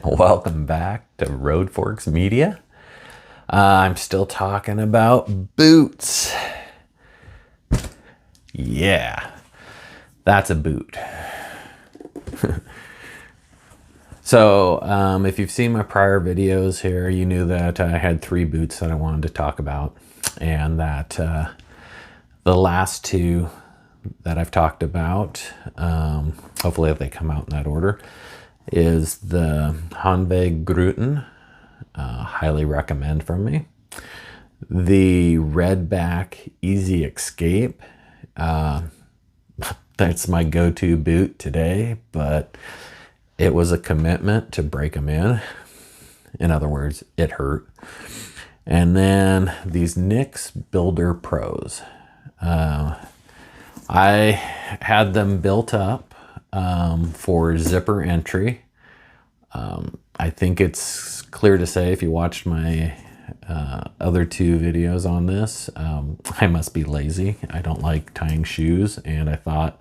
Welcome back to Road Forks Media. I'm still talking about boots. Yeah, that's a boot. So if you've seen my prior videos here, you knew that I had 3 boots that I wanted to talk about, and that the last 2 that I've talked about, hopefully if they come out in that order, is the Hanweg Gruten, highly recommend from me. The Redback Easy Escape, that's my go-to boot today, but it was a commitment to break them in. In other words, it hurt. And then these Nix Builder Pros. I had them built up for zipper entry. I think it's clear to say, if you watched my other 2 videos on this, I must be lazy. I don't like tying shoes, and I thought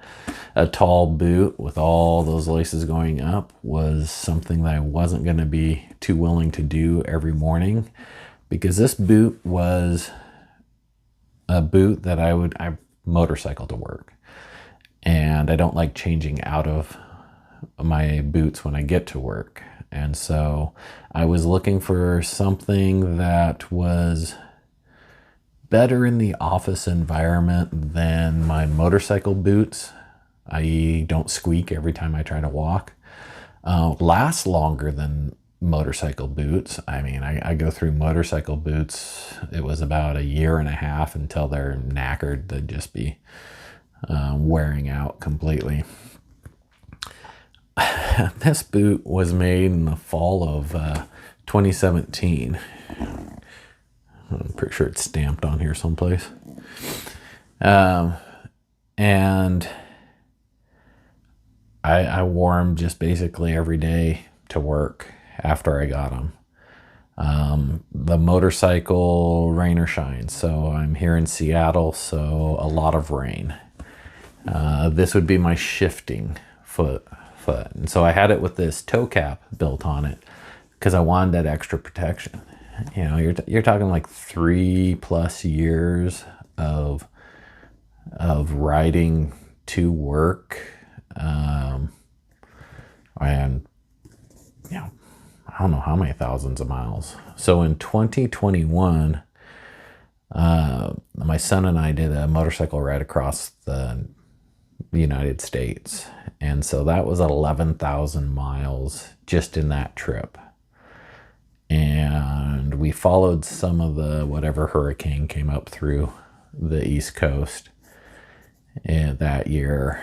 a tall boot with all those laces going up was something that I wasn't going to be too willing to do every morning, because this boot was a boot that I motorcycle to work, and I don't like changing out of my boots when I get to work. And so I was looking for something that was better in the office environment than my motorcycle boots, i.e. don't squeak every time I try to walk, last longer than motorcycle boots. I mean, I go through motorcycle boots, it was about 1.5 years until they're knackered. They'd just be wearing out completely. This boot was made in the fall of 2017. I'm pretty sure it's stamped on here someplace. And I wore them just basically every day to work after I got them. The motorcycle, rain or shine. So I'm here in Seattle, so a lot of rain. This would be my shifting foot. And so I had it with this toe cap built on it because I wanted that extra protection. You know, you're talking like 3+ years of riding to work, and you know, I don't know how many thousands of miles. So in 2021, my son and I did a motorcycle ride across the United States. And so that was 11,000 miles just in that trip. And we followed some of the whatever hurricane came up through the East Coast that year,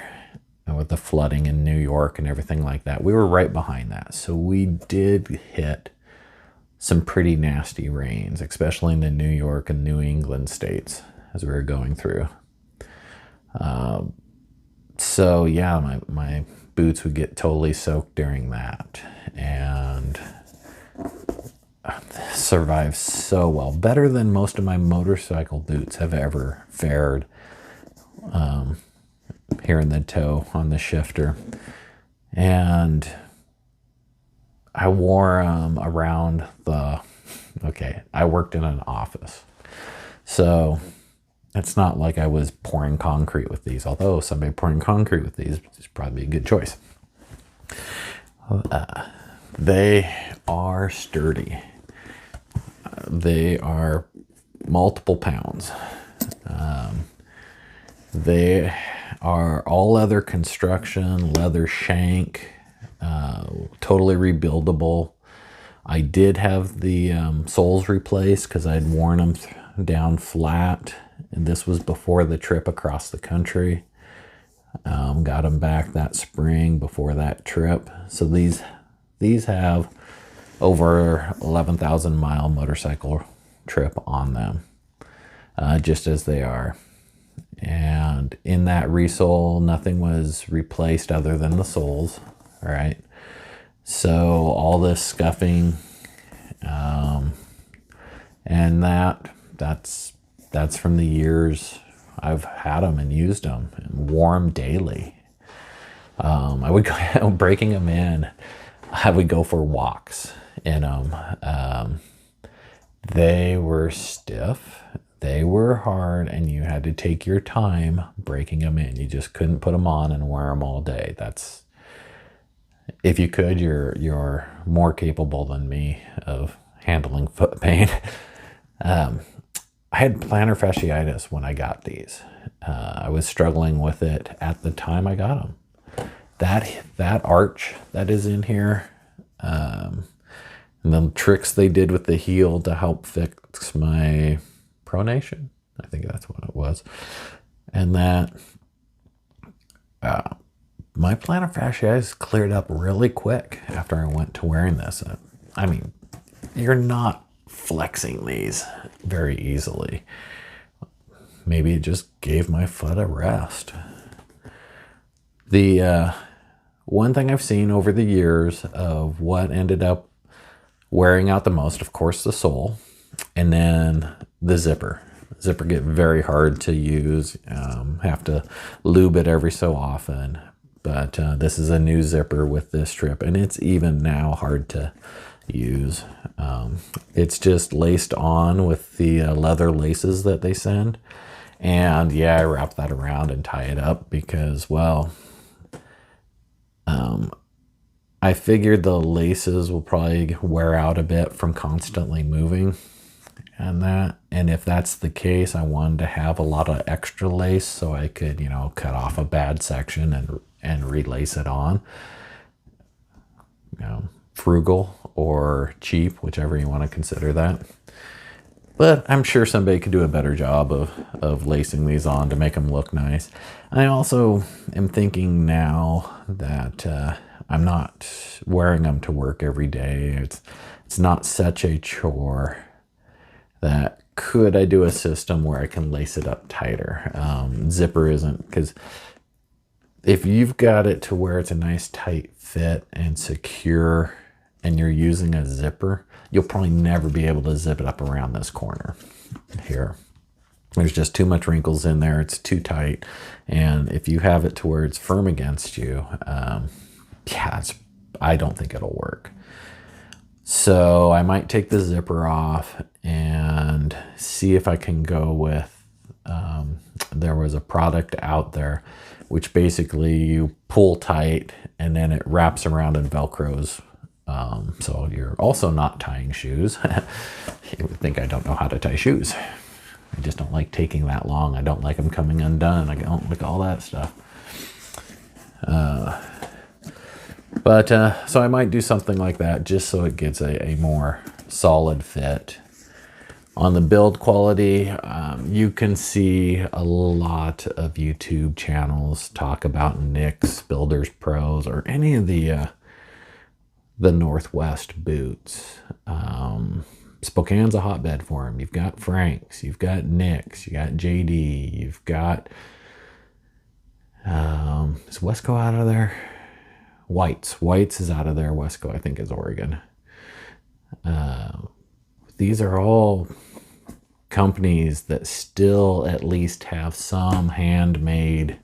with the flooding in New York and everything like that. We were right behind that. So we did hit some pretty nasty rains, especially in the New York and New England states as we were going through. So yeah, my boots would get totally soaked during that, and survived so well, better than most of my motorcycle boots have ever fared, here in the toe on the shifter. And I wore them around I worked in an office, so it's not like I was pouring concrete with these, although somebody pouring concrete with these is probably a good choice. They are sturdy. They are multiple pounds. They are all leather construction, leather shank, totally rebuildable. I did have the soles replaced because I'd worn them down flat. And this was before the trip across the country. Got them back that spring before that trip. So these have over 11,000 mile motorcycle trip on them, just as they are. And in that resole, nothing was replaced other than the soles, right? So all this scuffing, and that's from the years I've had them and used them and wore them daily. I would go breaking them in. I would go for walks in them. They were stiff, they were hard, and you had to take your time breaking them in. You just couldn't put them on and wear them all day. That's, if you could, you're more capable than me of handling foot pain. I had plantar fasciitis when I got these. I was struggling with it at the time I got them. That arch that is in here, and the tricks they did with the heel to help fix my pronation, I think that's what it was, and that my plantar fasciitis cleared up really quick after I went to wearing this. I mean, you're not flexing these very easily. Maybe it just gave my foot a rest. The one thing I've seen over the years of what ended up wearing out the most, of course, the sole, and then the zipper. Zipper get very hard to use. Have to lube it every so often. But this is a new zipper with this strip, and it's even now hard to use. It's just laced on with the leather laces that they send. And yeah, I wrap that around and tie it up because, well, I figured the laces will probably wear out a bit from constantly moving and that. And if that's the case, I wanted to have a lot of extra lace so I could, you know, cut off a bad section and relace it on. You know, frugal or cheap, whichever you want to consider that. But I'm sure somebody could do a better job of lacing these on to make them look nice. I also am thinking now that I'm not wearing them to work every day. It's not such a chore that could I do a system where I can lace it up tighter. Zipper isn't, because if you've got it to where it's a nice tight fit and secure and you're using a zipper, you'll probably never be able to zip it up around this corner here. There's just too much wrinkles in there. It's too tight. And if you have it to where it's firm against you, yeah, I don't think it'll work. So I might take the zipper off and see if I can go with, there was a product out there which basically you pull tight and then it wraps around and Velcros. So you're also not tying shoes. You would think I don't know how to tie shoes. I just don't like taking that long. I don't like them coming undone. I don't like all that stuff. So I might do something like that just so it gets a more solid fit. On the build quality, you can see a lot of YouTube channels talk about Nick's Builders Pros or any of the Northwest boots. Spokane's a hotbed for them. You've got Frank's, you've got Nick's, you got JD, you've got, is Wesco out of there? White's is out of there. Wesco, I think, is Oregon. These are all companies that still at least have some handmade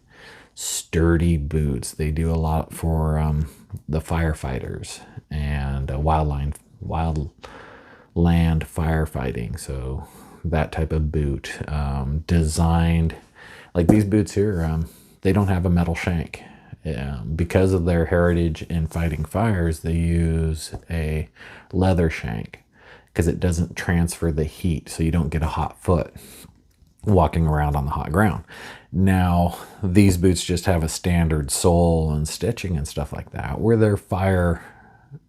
sturdy boots. They do a lot for the firefighters and wildland firefighting. So that type of boot, designed like these boots here. They don't have a metal shank. Because of their heritage in fighting fires, they use a leather shank because it doesn't transfer the heat, so you don't get a hot foot walking around on the hot ground. Now, these boots just have a standard sole and stitching and stuff like that, where their fire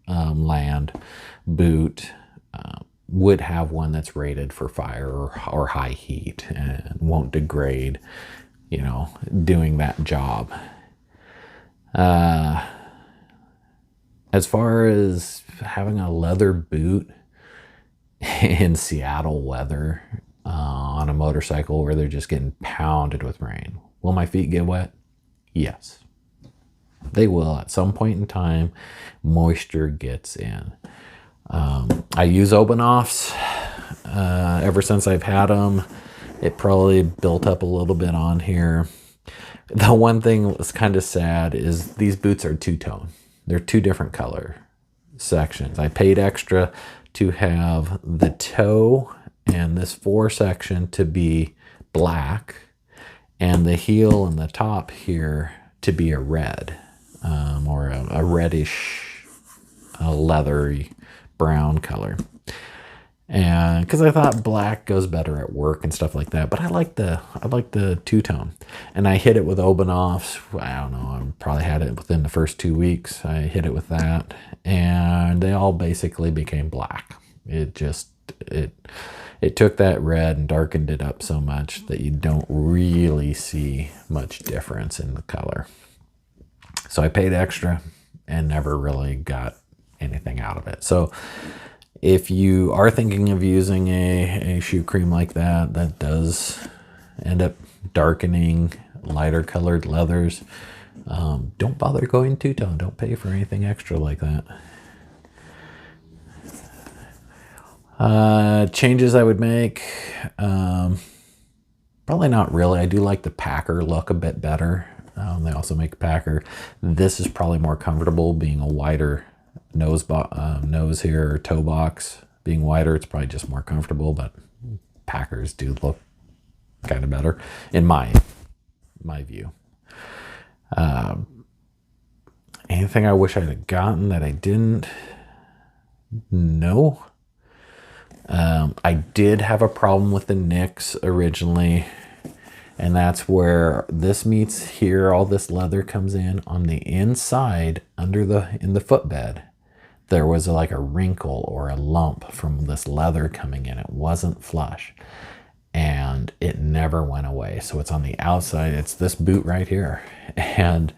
land boot would have one that's rated for fire or high heat and won't degrade, you know, doing that job. As far as having a leather boot in Seattle weather on a motorcycle where they're just getting pounded with rain, will my feet get wet? Yes, they will. At some point in time, moisture gets in. I use Obanoffs ever since I've had them. It probably built up a little bit on here. The one thing that was kind of sad is these boots are two-tone. They're two different color. sections. I paid extra to have the toe and this fore section to be black, and the heel and the top here to be a red, or a reddish, leathery brown color. And because I thought black goes better at work and stuff like that, but I like the two-tone. And I hit it with Obanoffs. I don't know, I probably had it within the first 2 weeks. I hit it with that, and they all basically became black. It took that red and darkened it up so much that you don't really see much difference in the color. So I paid extra and never really got anything out of it. So if you are thinking of using a shoe cream like that, that does end up darkening lighter colored leathers, don't bother going two-tone. Don't pay for anything extra like that. Changes I would make, probably not really. I do like the Packer look a bit better. They also make a Packer. This is probably more comfortable, being a wider nose here, or toe box being wider. It's probably just more comfortable, but Packers do look kind of better in my view. Anything I wish I'd have gotten that I didn't? No. I did have a problem with the nicks originally, and that's where this meets here. All this leather comes in on the inside in the footbed. There was like a wrinkle or a lump from this leather coming in. It wasn't flush, and it never went away. So it's on the outside. It's this boot right here, and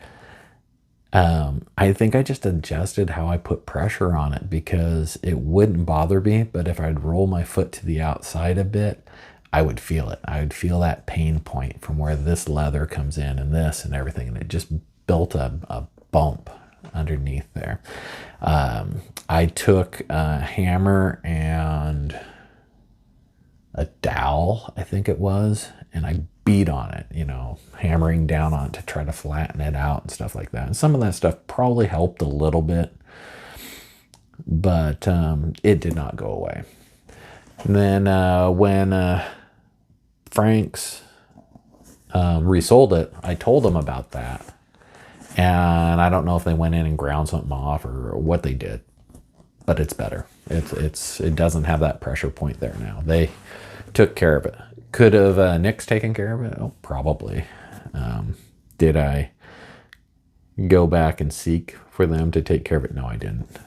I think I just adjusted how I put pressure on it, because it wouldn't bother me, but if I'd roll my foot to the outside a bit, I would feel it. I would feel that pain point from where this leather comes in and this and everything, and it just built a bump underneath there. I took a hammer and a dowel, I think it was, and I beat on it, hammering down on it to try to flatten it out and stuff like that. And some of that stuff probably helped a little bit, but it did not go away. And then when Frank's resold it, I told them about that. And I don't know if they went in and ground something off or what they did, but it's better. It doesn't have that pressure point there now. They took care of it. Could have Nick's taken care of it? Oh, probably. Did I go back and seek for them to take care of it? No, I didn't.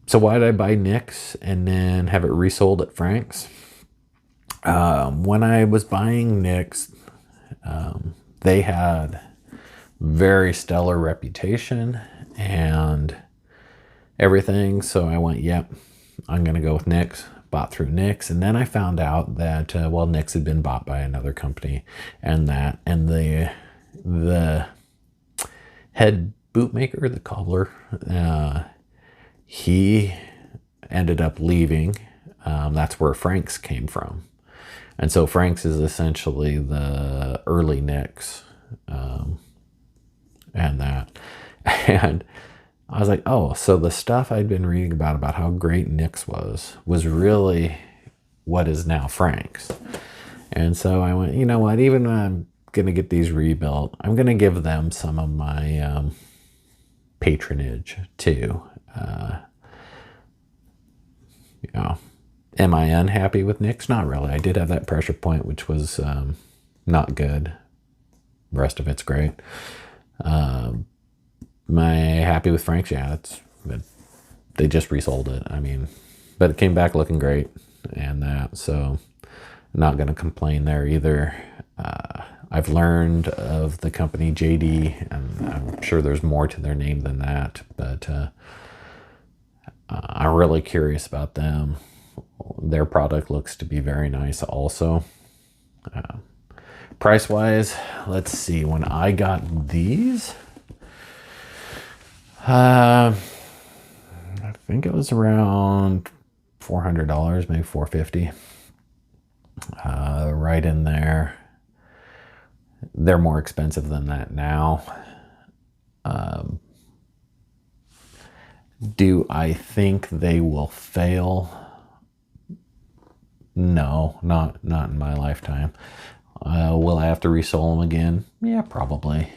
So why did I buy Nick's and then have it resold at Frank's? When I was buying Nick's, they had very stellar reputation and everything. So I went, yep, I'm going to go with Nick's. Bought through Nick's, and then I found out that Nick's had been bought by another company, and the head bootmaker, the cobbler, he ended up leaving. That's where Frank's came from, and so Frank's is essentially the early Nick's, and that, and I was like, oh, so the stuff I'd been reading about how great Nick's was really what is now Frank's. And so I went, you know what, even when I'm going to get these rebuilt, I'm going to give them some of my patronage too. Am I unhappy with Nick's? Not really. I did have that pressure point, which was not good. The rest of it's great. Am I happy with Frank's? Yeah, they just resold it. I mean, but it came back looking great, and that, so I'm not going to complain there either. I've learned of the company JD, and I'm sure there's more to their name than that, but I'm really curious about them. Their product looks to be very nice also. Price-wise, let's see. When I got these, I think it was around $400, maybe $450. Right in there. They're more expensive than that now. Do I think they will fail? No, not in my lifetime. Will I have to resole them again? Yeah, probably.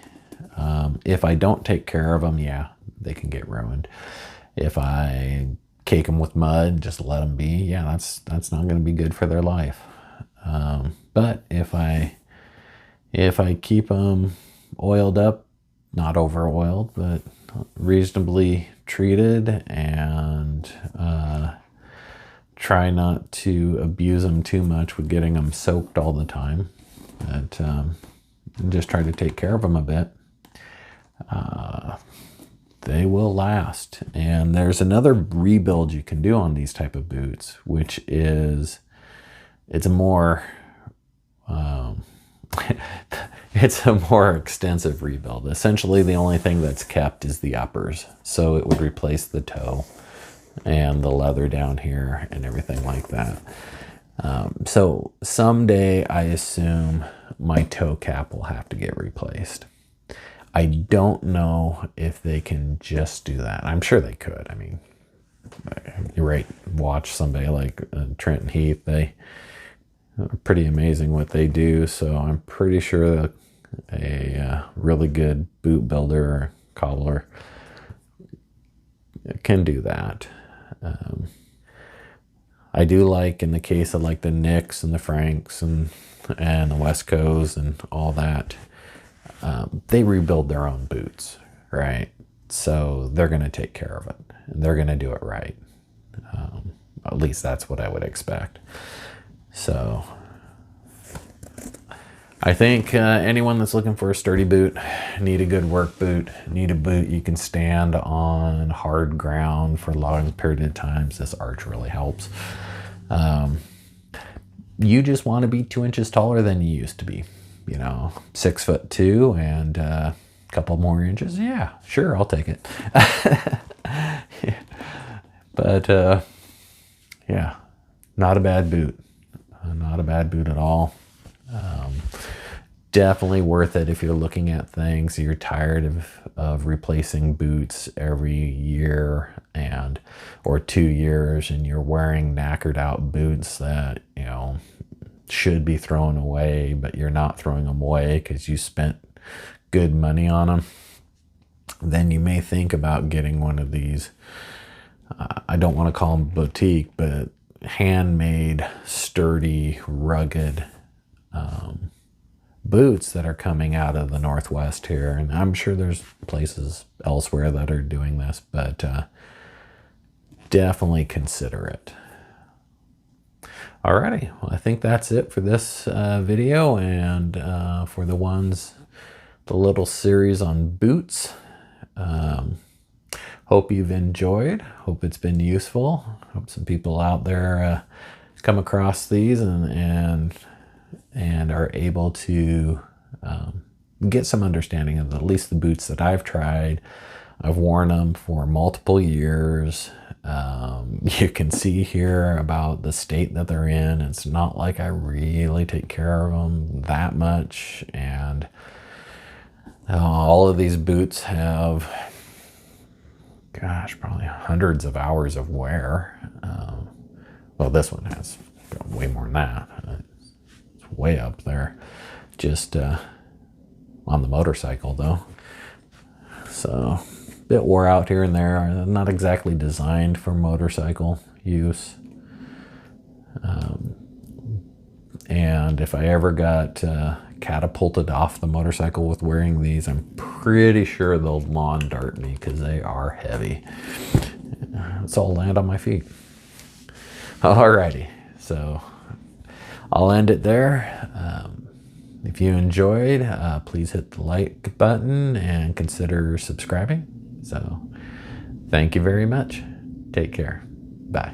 If I don't take care of them, yeah, they can get ruined. If I cake them with mud, just let them be, yeah, that's not going to be good for their life. But if I keep them oiled up, not over oiled, but reasonably treated, and try not to abuse them too much with getting them soaked all the time, but just try to take care of them a bit, they will last. And there's another rebuild you can do on these type of boots, which is, it's a more it's a more extensive rebuild. Essentially, the only thing that's kept is the uppers. So it would replace the toe and the leather down here and everything like that. So someday I assume my toe cap will have to get replaced. I don't know if they can just do that. I'm sure they could. I mean, you're right. Watch somebody like Trent and Heath. They are pretty amazing what they do. So I'm pretty sure that a really good boot builder or cobbler can do that. I do like, in the case of like the Nicks and the Franks and the Westcos and all that, they rebuild their own boots, right? So they're going to take care of it and they're going to do it right. At least that's what I would expect. So I think anyone that's looking for a sturdy boot, need a good work boot, need a boot you can stand on hard ground for a long period of times, this Arch really helps. You just want to be 2 inches taller than you used to be. 6'2" and a couple more inches. Yeah, sure, I'll take it. But yeah, not a bad boot. Not a bad boot at all. Definitely worth it if you're looking at things, you're tired of replacing boots every year or 2 years, and you're wearing knackered out boots that, should be thrown away, but you're not throwing them away because you spent good money on them. Then you may think about getting one of these, I don't want to call them boutique, but handmade, sturdy, rugged boots that are coming out of the Northwest here. And I'm sure there's places elsewhere that are doing this, but definitely consider it. Alrighty, well, I think that's it for this video, and for the little series on boots. Hope you've enjoyed. Hope it's been useful. Hope some people out there come across these and are able to get some understanding of at least the boots that I've tried. I've worn them for multiple years. You can see here about the state that they're in. It's not like I really take care of them that much. And all of these boots have, gosh, probably hundreds of hours of wear. Well, this one has way more than that. It's way up there. Just on the motorcycle, though. So a bit wore out here and there. Not exactly designed for motorcycle use. And if I ever got catapulted off the motorcycle with wearing these, I'm pretty sure they'll lawn dart me because they are heavy. So I'll land on my feet. Alrighty, so I'll end it there. If you enjoyed, please hit the like button and consider subscribing. So thank you very much. Take care. Bye.